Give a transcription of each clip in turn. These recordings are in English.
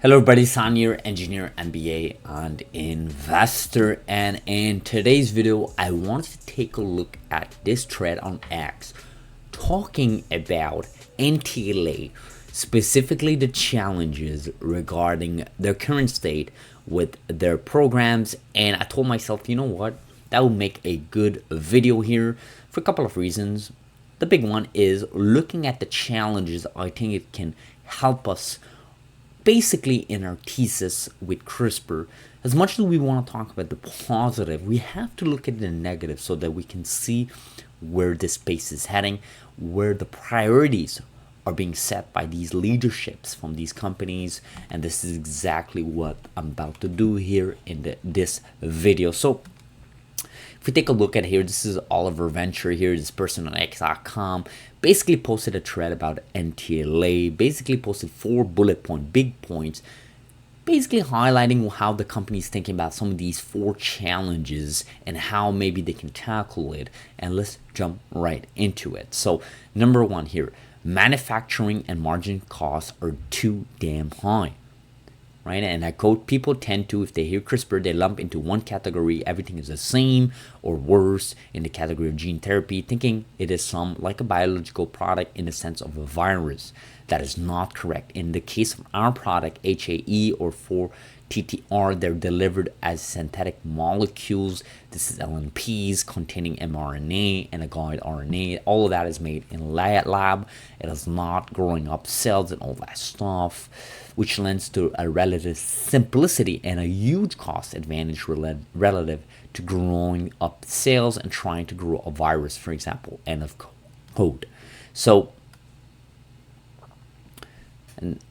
Hello everybody, San here, engineer, MBA, and investor. And in today's video, I wanted to take a look at this thread on X talking about NTLA, specifically the challenges regarding their current state with their programs. And I told myself, you know what, that would make a good video here for a couple of reasons. The big one is looking at the challenges. I think it can help us basically in our thesis with CRISPR. As much as we want to talk about the positive, we have to look at the negative so that we can see where this space is heading, where the priorities are being set by these leaderships from these companies. And this is exactly what I'm about to do here in this video. So if we take a look at here, this is Oliver Venture here, this person on X.com, basically posted a thread about NTLA, basically posted 4 bullet point, big points, basically highlighting how the company is thinking about some of these 4 challenges and how maybe they can tackle it. And let's jump right into it. So number 1 here, manufacturing and margin costs are too damn high. Right, and I quote, people tend to, if they hear CRISPR, they lump into one category, everything is the same or worse in the category of gene therapy, thinking it is some like a biological product in the sense of a virus. That is not correct. In the case of our product, HAE or 4TTR, they're delivered as synthetic molecules. This is LNPs containing mRNA and a guide RNA. All of that is made in lab. It is not growing up cells and all that stuff, which lends to a relative simplicity and a huge cost advantage relative to growing up cells and trying to grow a virus, for example, end of code. So,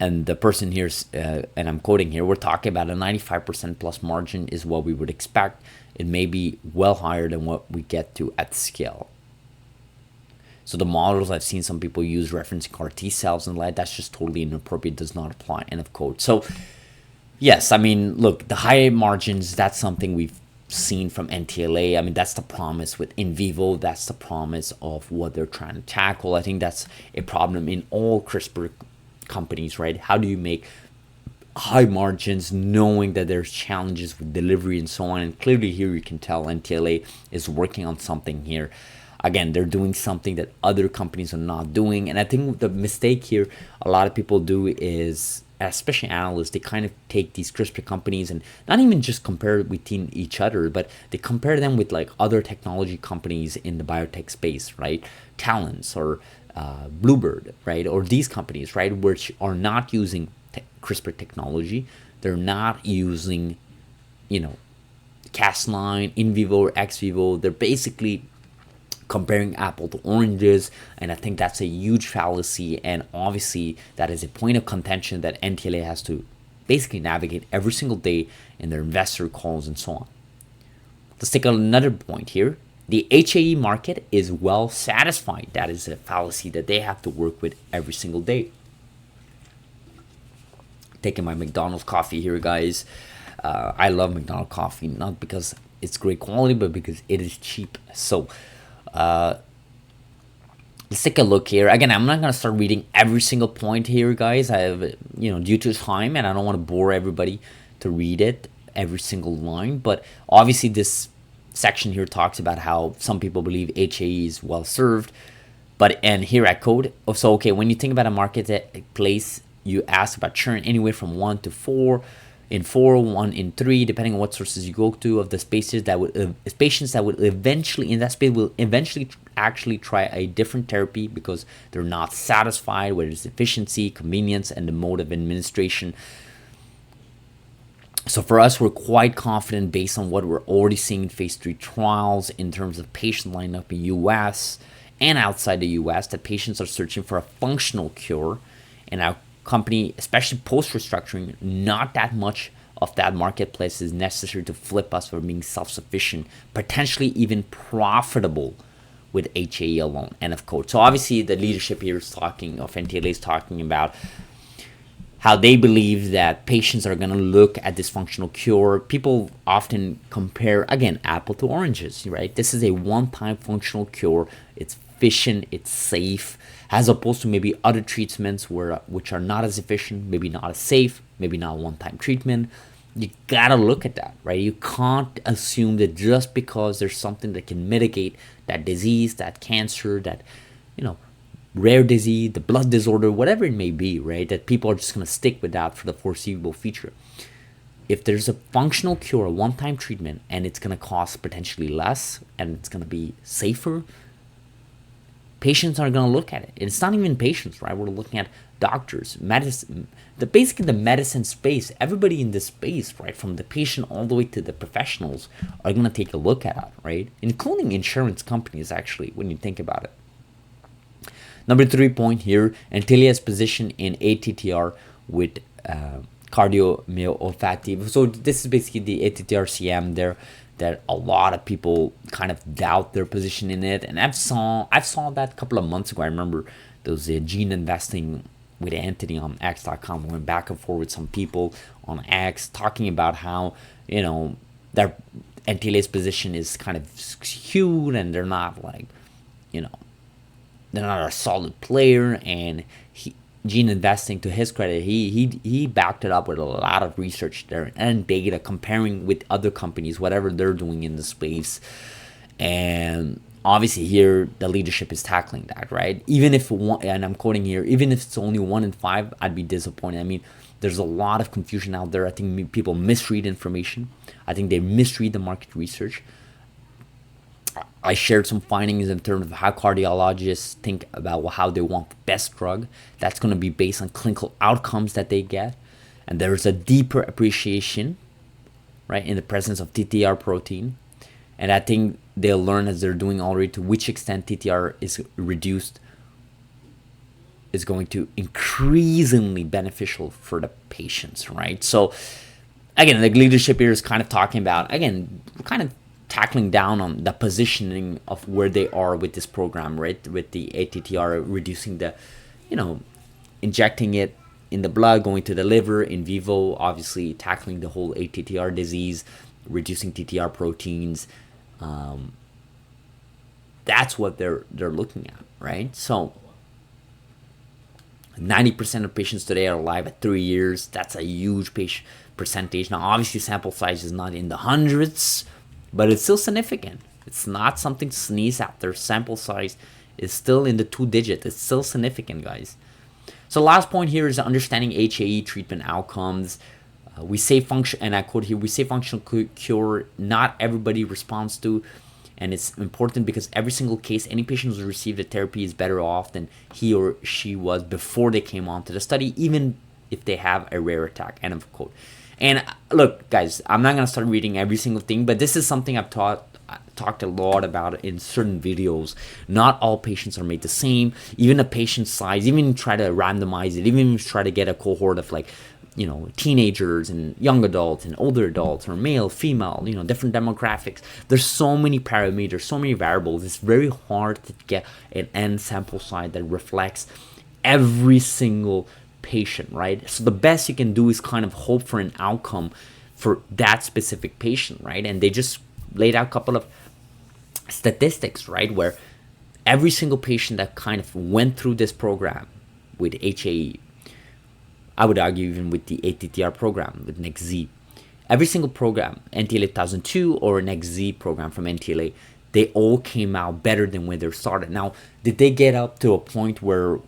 and the person here, and I'm quoting here, we're talking about a 95% plus margin is what we would expect. It may be well higher than what we get to at scale. So the models I've seen some people use referencing CAR T cells and like that's just totally inappropriate, does not apply, end of quote. So yes, I mean, look, the high margins, that's something we've seen from NTLA. I mean, that's the promise with in vivo. That's the promise of what they're trying to tackle. I think that's a problem in all CRISPR companies, right? How do you make high margins knowing that there's challenges with delivery and so on? And clearly here you can tell NTLA is working on something here. Again, they're doing something that other companies are not doing. And I think the mistake here a lot of people do is, especially analysts, they kind of take these CRISPR companies and not even just compare it within each other, but they compare them with like other technology companies in the biotech space, right? Talents or Bluebird, right? Or these companies, right? Which are not using CRISPR technology. They're not using, Cas9, in vivo or ex vivo. They're basically comparing apple to oranges, and I think that's a huge fallacy, and obviously that is a point of contention that NTLA has to basically navigate every single day in their investor calls and so on. Let's take another point here. The HAE market is well satisfied. That is a fallacy that they have to work with every single day. Taking my McDonald's coffee here, guys. I love McDonald's coffee, not because it's great quality, but because it is cheap. So let's take a look here. Again, I'm not going to start reading every single point here, guys. I have, due to time, and I don't want to bore everybody to read it, every single line. But obviously this section here talks about how some people believe HAE is well served. And here I quote, so, okay, when you think about a marketplace, you ask about churn anywhere from 1 to 4. In 4, 1 in 3, depending on what sources you go to, of the spaces that would patients that would eventually in that space will eventually actually try a different therapy because they're not satisfied with its efficiency, convenience, and the mode of administration. So for us, we're quite confident based on what we're already seeing in phase 3 trials in terms of patient lineup in U.S. and outside the U.S. that patients are searching for a functional cure, and our company, especially post-restructuring, not that much of that marketplace is necessary to flip us from being self-sufficient, potentially even profitable with HAE alone, end of quote. So obviously the leadership here is talking, of NTLA is talking about how they believe that patients are going to look at this functional cure. People often compare, again, apple to oranges, right? This is a one-time functional cure. It's efficient, it's safe, as opposed to maybe other treatments which are not as efficient, maybe not as safe, maybe not a one-time treatment. You gotta look at that, right? You can't assume that just because there's something that can mitigate that disease, that cancer, that, rare disease, the blood disorder, whatever it may be, right, that people are just gonna stick with that for the foreseeable future. If there's a functional cure, a one-time treatment, and it's gonna cost potentially less and it's gonna be safer, patients are going to look at it. It's not even patients, right? We're looking at doctors, medicine, basically the medicine space. Everybody in this space, right, from the patient all the way to the professionals, are going to take a look at it, right? Including insurance companies, actually, when you think about it. Number 3 point here, NTLA's position in ATTR with cardiomyopathy. So this is basically the ATTR CM there, that a lot of people kind of doubt their position in it. And I saw that a couple of months ago. I remember there was a gene investing with Anthony on X.com. We went back and forth with some people on X talking about how, their NTLA's position is kind of skewed and they're not like, they're not a solid player. And Gene Investing, to his credit, he backed it up with a lot of research there and data comparing with other companies, whatever they're doing in the space. And obviously here the leadership is tackling that, right? Even if one, and I'm quoting here, even if it's only 1 in 5, I'd be disappointed. I mean, there's a lot of confusion out there. I think people misread information. I think they misread the market research. I shared some findings in terms of how cardiologists think about how they want the best drug. That's going to be based on clinical outcomes that they get. And there's a deeper appreciation, right, in the presence of TTR protein. And I think they'll learn as they're doing already to which extent TTR is reduced is going to increasingly beneficial for the patients, right? So again, the leadership here is kind of talking about, again, kind of tackling down on the positioning of where they are with this program, right? With the ATTR, reducing the, injecting it in the blood, going to the liver, in vivo, obviously tackling the whole ATTR disease, reducing TTR proteins. That's what they're looking at, right? So 90% of patients today are alive at 3 years. That's a huge percentage. Now, obviously, sample size is not in the hundreds, but it's still significant. It's not something to sneeze at. Their sample size is still in the 2 digits. It's still significant, guys. So last point here is understanding HAE treatment outcomes. We say function, and I quote here, we say functional cure, not everybody responds to. And it's important because every single case, any patient who's received a therapy is better off than he or she was before they came on to the study, even if they have a rare attack, end of quote. And look, guys, I'm not going to start reading every single thing, but this is something I've talked a lot about in certain videos. Not all patients are made the same. Even a patient size, even try to randomize it, even try to get a cohort of teenagers and young adults and older adults, or male, female, different demographics. There's so many parameters, so many variables. It's very hard to get an end sample size that reflects every single patient, right? So the best you can do is kind of hope for an outcome for that specific patient, right? And they just laid out a couple of statistics, right, where every single patient that kind of went through this program with HAE, I would argue even with the ATTR program with NextZ, every single program, NTLA 1002 or NextZ program from NTLA, they all came out better than when they started. Now, did they get up to a point where,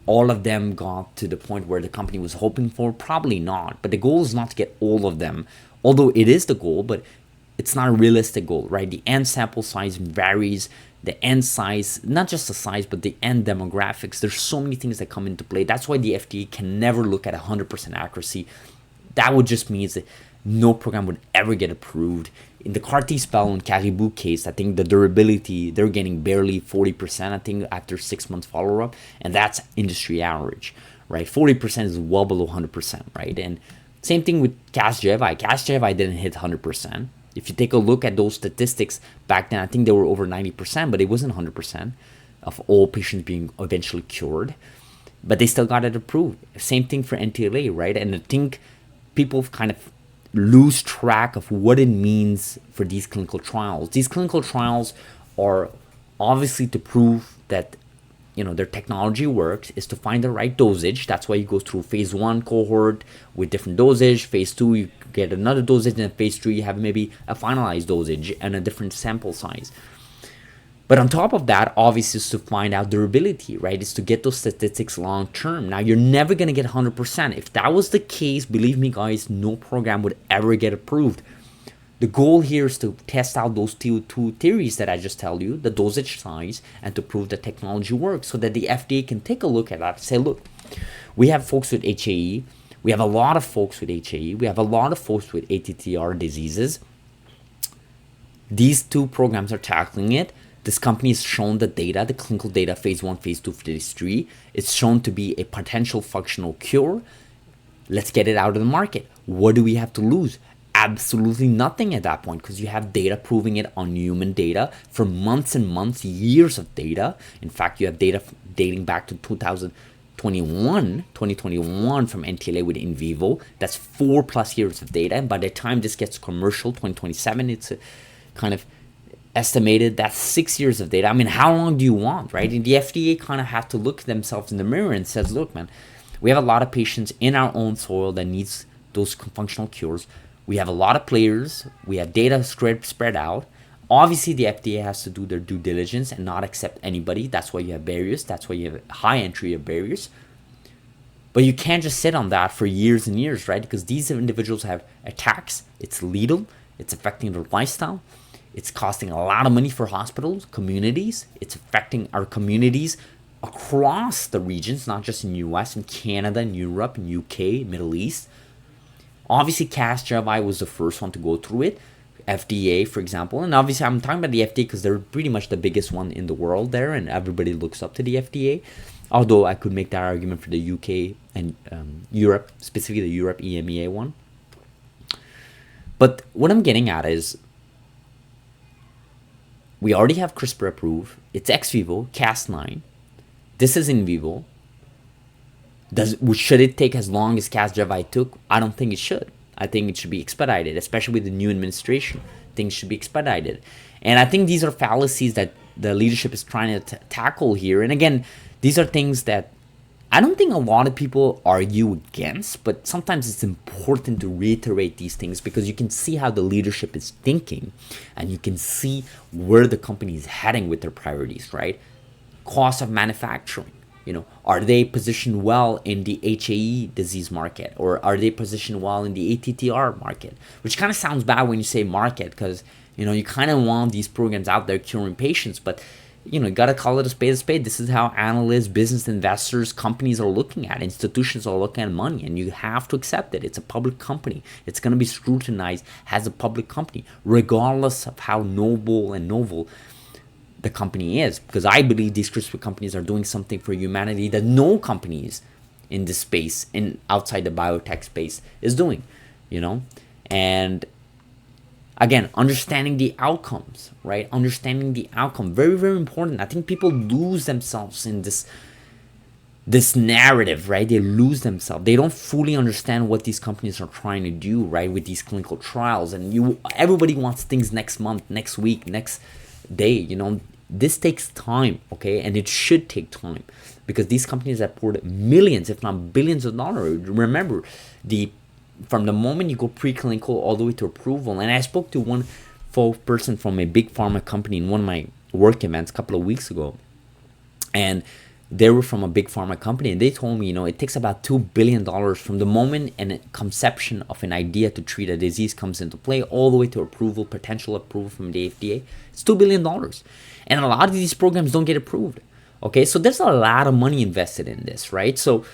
all of them got to the point where the company was hoping for? Probably not. But the goal is not to get all of them, although it is the goal, but it's not a realistic goal, right? The end sample size varies. The end size, not just the size, but the end demographics. There's so many things that come into play. That's why the FDA can never look at 100% accuracy. That would just mean that no program would ever get approved. In the CAR T-Spell and Caribou case, I think the durability, they're getting barely 40%, I think, after 6 months follow-up. And that's industry average, right? 40% is well below 100%, right? And same thing with Casgevy. Casgevy didn't hit 100%. If you take a look at those statistics back then, I think they were over 90%, but it wasn't 100% of all patients being eventually cured. But they still got it approved. Same thing for NTLA, right? And I think people kind of lose track of what it means for these clinical trials. These clinical trials are obviously to prove that their technology works is to find the right dosage. That's why you go through phase 1 cohort with different dosage, phase 2 you get another dosage, and phase 3 you have maybe a finalized dosage and a different sample size. But on top of that, obviously, is to find out durability, right? It's to get those statistics long term. Now, you're never going to get 100%. If that was the case, believe me, guys, no program would ever get approved. The goal here is to test out those two theories that I just tell you, the dosage size, and to prove the technology works so that the FDA can take a look at that and say, look, we have folks with HAE. We have a lot of folks with HAE. We have a lot of folks with ATTR diseases. These two programs are tackling it. This company has shown the data, the clinical data, phase 1, phase 2, phase 3. It's shown to be a potential functional cure. Let's get it out of the market. What do we have to lose? Absolutely nothing at that point, because you have data proving it on human data for months and months, years of data. In fact, you have data dating back to 2021 from NTLA with in vivo. That's 4+ years of data. And by the time this gets commercial, 2027, it's kind of estimated that's 6 years of data. I mean, how long do you want, right? And the FDA kind of have to look at themselves in the mirror and says, look, man, we have a lot of patients in our own soil that needs those functional cures. We have a lot of players. We have data spread out. Obviously, the FDA has to do their due diligence and not accept anybody. That's why you have barriers. That's why you have high entry of barriers. But you can't just sit on that for years and years, right? Because these individuals have attacks. It's lethal. It's affecting their lifestyle. It's costing a lot of money for hospitals, communities. It's affecting our communities across the regions, not just in US, in Canada, in Europe, in UK, Middle East. Obviously, CRISPR was the first one to go through it. FDA, for example. And obviously, I'm talking about the FDA because they're pretty much the biggest one in the world there, and everybody looks up to the FDA. Although I could make that argument for the UK and Europe, specifically the Europe EMEA one. But what I'm getting at is, we already have CRISPR approved. It's ex vivo, Cas9. This is in vivo. Should it take as long as Cas9 took? I don't think it should. I think it should be expedited, especially with the new administration. Things should be expedited. And I think these are fallacies that the leadership is trying to tackle here. And again, these are things that I don't think a lot of people argue against, but sometimes it's important to reiterate these things because you can see how the leadership is thinking and you can see where the company is heading with their priorities, right? Cost of manufacturing. Are they positioned well in the HAE disease market, or are they positioned well in the ATTR market? Which kind of sounds bad when you say market, because you kind of want these programs out there curing patients, but you got to call it a spade a spade. This is how analysts, business investors, companies are looking at it. Institutions are looking at money, and you have to accept it. It's a public company. It's going to be scrutinized as a public company, regardless of how noble and novel the company is, because I believe these CRISPR companies are doing something for humanity that no companies in this space, in outside the biotech space, is doing, and again, understanding the outcomes, right? Understanding the outcome, very, very important. I think people lose themselves in this narrative, right? They lose themselves. They don't fully understand what these companies are trying to do, right, with these clinical trials. And everybody wants things next month, next week, next day. This takes time, okay? And it should take time because these companies have poured millions, if not billions of dollars. Remember, from the moment you go preclinical all the way to approval. And I spoke to one person from a big pharma company in one of my work events a couple of weeks ago. And they were from a big pharma company, and they told me, it takes about $2 billion from the moment and conception of an idea to treat a disease comes into play all the way to approval, potential approval from the FDA. It's $2 billion. And a lot of these programs don't get approved. Okay, so there's a lot of money invested in this, right? So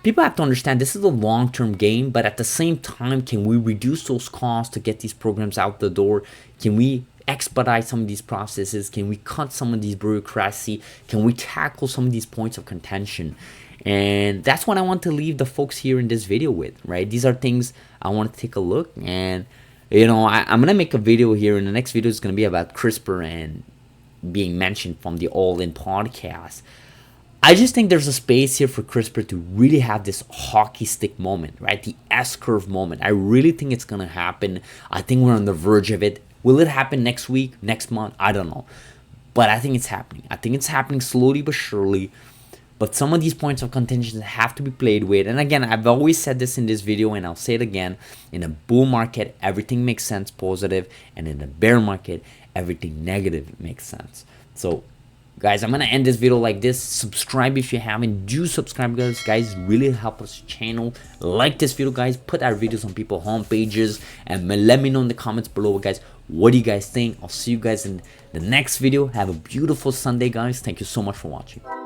people have to understand this is a long-term game, but at the same time, can we reduce those costs to get these programs out the door? Can we expedite some of these processes? Can we cut some of these bureaucracy? Can we tackle some of these points of contention? And that's what I want to leave the folks here in this video with, right? These are things I want to take a look. And, I'm going to make a video here, and the next video is going to be about CRISPR and being mentioned from the All In podcast. I just think there's a space here for CRISPR to really have this hockey stick moment, right? The S-curve moment. I really think it's going to happen. I think we're on the verge of it. Will it happen next week, next month? I don't know. but I think it's happening. I think it's happening slowly but surely. But some of these points of contention have to be played with. And again, I've always said this in this video, and I'll say it again. In a bull market, everything makes sense, positive. And in a bear market, everything negative makes sense. So, guys, I'm going to end this video like this. Subscribe if you haven't. Do subscribe, guys. Really help us channel. Like this video, guys. Put our videos on people's home pages. And let me know in the comments below, guys. What do you guys think? I'll see you guys in the next video. Have a beautiful Sunday, guys. Thank you so much for watching.